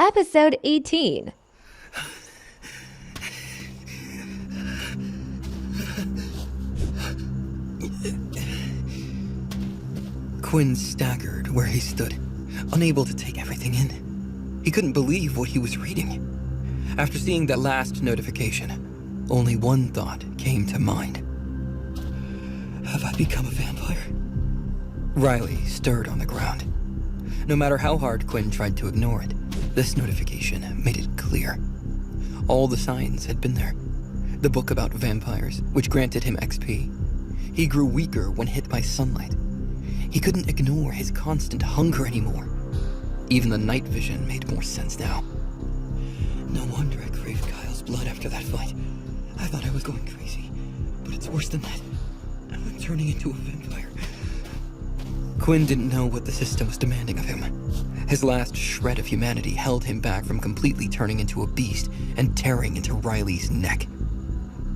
Episode 18. Quinn staggered where he stood, unable to take everything in. He couldn't believe what he was reading. After seeing that last notification, only one thought came to mind. Have I become a vampire? Riley stirred on the ground. No matter how hard Quinn tried to ignore it, this notification made it clear. All the signs had been there. The book about vampires, which granted him XP. He grew weaker when hit by sunlight. He couldn't ignore his constant hunger anymore. Even the night vision made more sense now. No wonder I craved Kyle's blood after that fight. I thought I was going crazy, but it's worse than that. I'm turning into a vampire. Quinn didn't know what the system was demanding of him. His last shred of humanity held him back from completely turning into a beast and tearing into Riley's neck.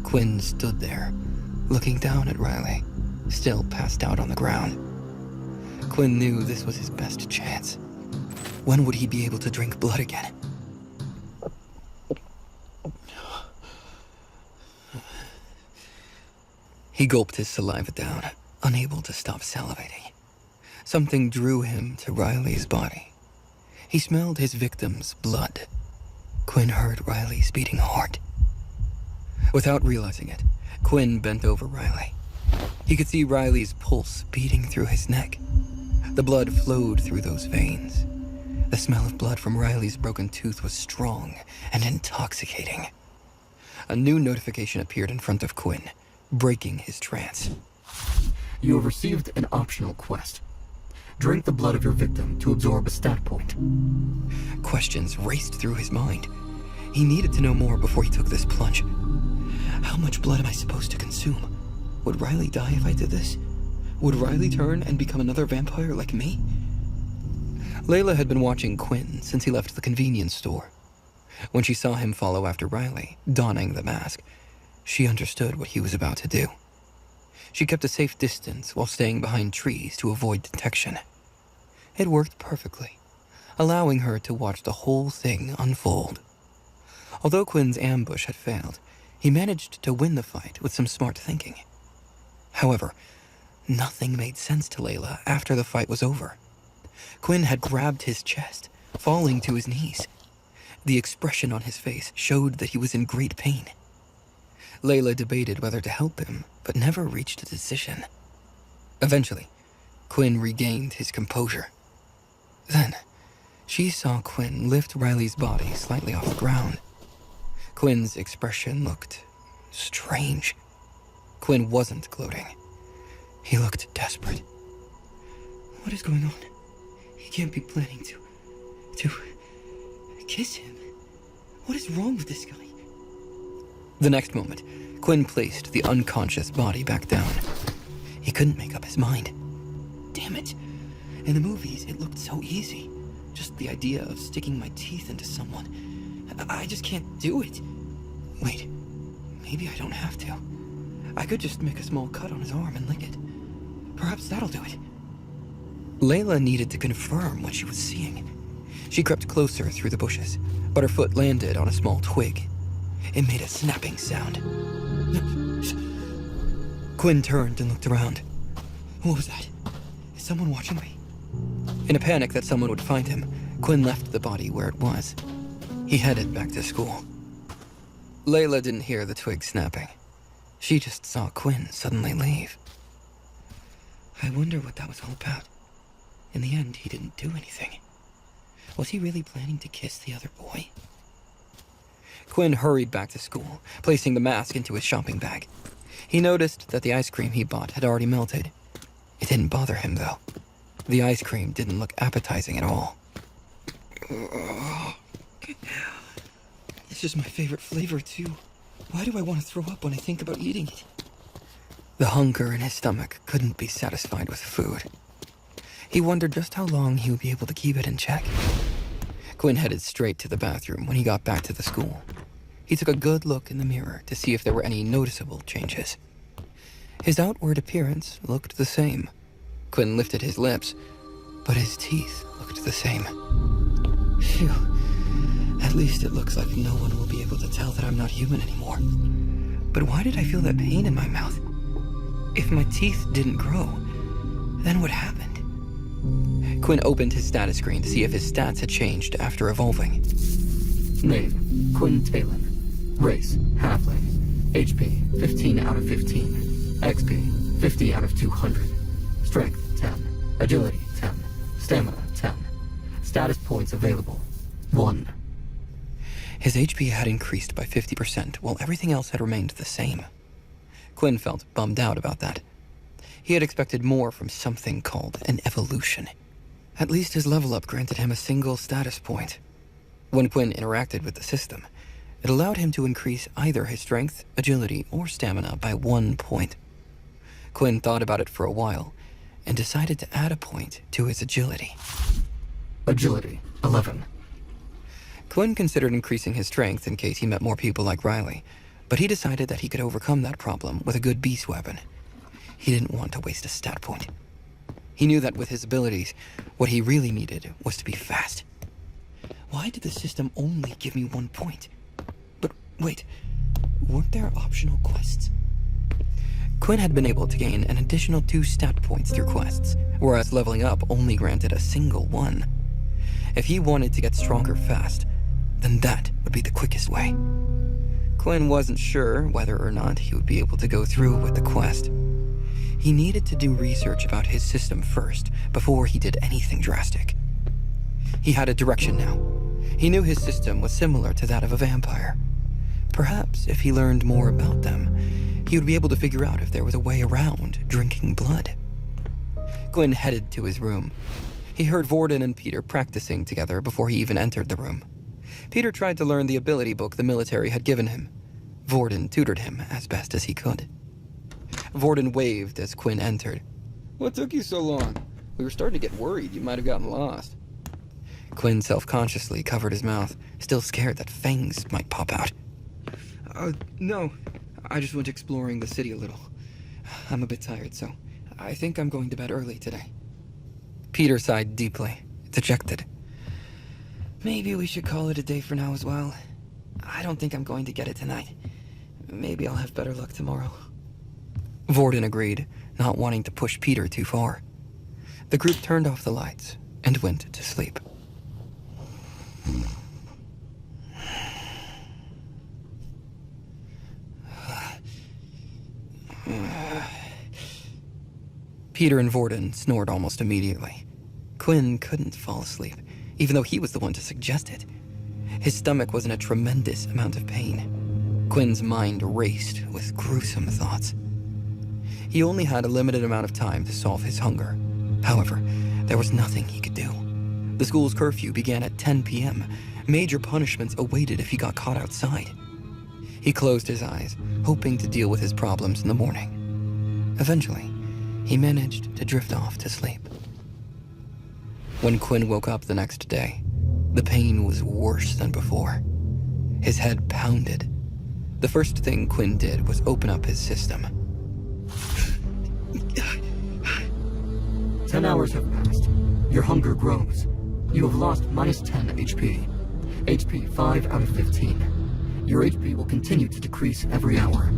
Quinn stood there, looking down at Riley, still passed out on the ground. Quinn knew this was his best chance. When would he be able to drink blood again? He gulped his saliva down, unable to stop salivating. Something drew him to Riley's body. He smelled his victim's blood. Quinn heard Riley's beating heart. Without realizing it, Quinn bent over Riley. He could see Riley's pulse beating through his neck. The blood flowed through those veins. The smell of blood from Riley's broken tooth was strong and intoxicating. A new notification appeared in front of Quinn, breaking his trance. You have received an optional quest. Drink the blood of your victim to absorb a stat point. Questions raced through his mind. He needed to know more before he took this plunge. How much blood am I supposed to consume? Would Riley die if I did this? Would Riley turn and become another vampire like me? Layla had been watching Quinn since he left the convenience store. When she saw him follow after Riley, donning the mask, she understood what he was about to do. She kept a safe distance while staying behind trees to avoid detection. It worked perfectly, allowing her to watch the whole thing unfold. Although Quinn's ambush had failed, he managed to win the fight with some smart thinking. However, nothing made sense to Layla after the fight was over. Quinn had grabbed his chest, falling to his knees. The expression on his face showed that he was in great pain. Layla debated whether to help him, but never reached a decision. Eventually, Quinn regained his composure. Then, she saw Quinn lift Riley's body slightly off the ground. Quinn's expression looked strange. Quinn wasn't gloating. He looked desperate. What is going on? He can't be planning to kiss him. What is wrong with this guy? The next moment, Quinn placed the unconscious body back down. He couldn't make up his mind. Damn it. In the movies, it looked so easy. Just the idea of sticking my teeth into someone. I just can't do it. Wait, maybe I don't have to. I could just make a small cut on his arm and lick it. Perhaps that'll do it. Layla needed to confirm what she was seeing. She crept closer through the bushes, but her foot landed on a small twig. It made a snapping sound. Quinn turned and looked around. What was that? Is someone watching me? In a panic that someone would find him, Quinn left the body where it was. He headed back to school. Layla didn't hear the twig snapping. She just saw Quinn suddenly leave. I wonder what that was all about. In the end, he didn't do anything. Was he really planning to kiss the other boy? Quinn hurried back to school, placing the mask into his shopping bag. He noticed that the ice cream he bought had already melted. It didn't bother him, though. The ice cream didn't look appetizing at all. This is my favorite flavor, too. Why do I want to throw up when I think about eating it? The hunger in his stomach couldn't be satisfied with food. He wondered just how long he would be able to keep it in check. Quinn headed straight to the bathroom when he got back to the school. He took a good look in the mirror to see if there were any noticeable changes. His outward appearance looked the same. Quinn lifted his lips, but his teeth looked the same. Phew. At least it looks like no one will be able to tell that I'm not human anymore. But why did I feel that pain in my mouth? If my teeth didn't grow, then what happened? Quinn opened his status screen to see if his stats had changed after evolving. Name, Quinn Talon. Race, Halfling. HP, 15 out of 15. XP, 50 out of 200. Strength, 10. Agility, 10. Stamina, 10. Status points available, 1. His HP had increased by 50%, while everything else had remained the same. Quinn felt bummed out about that. He had expected more from something called an evolution. At least his level up granted him a single status point. When Quinn interacted with the system, it allowed him to increase either his strength, agility, or stamina by 1 point. Quinn thought about it for a while, and decided to add a point to his agility. Agility, 11. Quinn considered increasing his strength in case he met more people like Riley, but he decided that he could overcome that problem with a good beast weapon. He didn't want to waste a stat point. He knew that with his abilities, what he really needed was to be fast. Why did the system only give me 1 point? But wait, weren't there optional quests? Quinn had been able to gain an additional 2 stat points through quests, whereas leveling up only granted a single 1. If he wanted to get stronger fast, then that would be the quickest way. Quinn wasn't sure whether or not he would be able to go through with the quest. He needed to do research about his system first, before he did anything drastic. He had a direction now. He knew his system was similar to that of a vampire. Perhaps if he learned more about them, he would be able to figure out if there was a way around drinking blood. Quinn headed to his room. He heard Vorden and Peter practicing together before he even entered the room. Peter tried to learn the ability book the military had given him. Vorden tutored him as best as he could. Vorden waved as Quinn entered. "What took you so long? We were starting to get worried you might have gotten lost." Quinn self-consciously covered his mouth, still scared that fangs might pop out. No. I just went exploring the city a little. I'm a bit tired, so I think I'm going to bed early today." Peter sighed deeply, dejected. "Maybe we should call it a day for now as well. I don't think I'm going to get it tonight. Maybe I'll have better luck tomorrow." Vorden agreed, not wanting to push Peter too far. The group turned off the lights and went to sleep. Peter and Vorden snored almost immediately. Quinn couldn't fall asleep, even though he was the one to suggest it. His stomach was in a tremendous amount of pain. Quinn's mind raced with gruesome thoughts. He only had a limited amount of time to solve his hunger. However, there was nothing he could do. The school's curfew began at 10 p.m. Major punishments awaited if he got caught outside. He closed his eyes, hoping to deal with his problems in the morning. Eventually, he managed to drift off to sleep. When Quinn woke up the next day, the pain was worse than before. His head pounded. The first thing Quinn did was open up his system. 10 hours have passed. Your hunger grows. You have lost -10 HP. HP 5 out of 15. Your HP will continue to decrease every hour.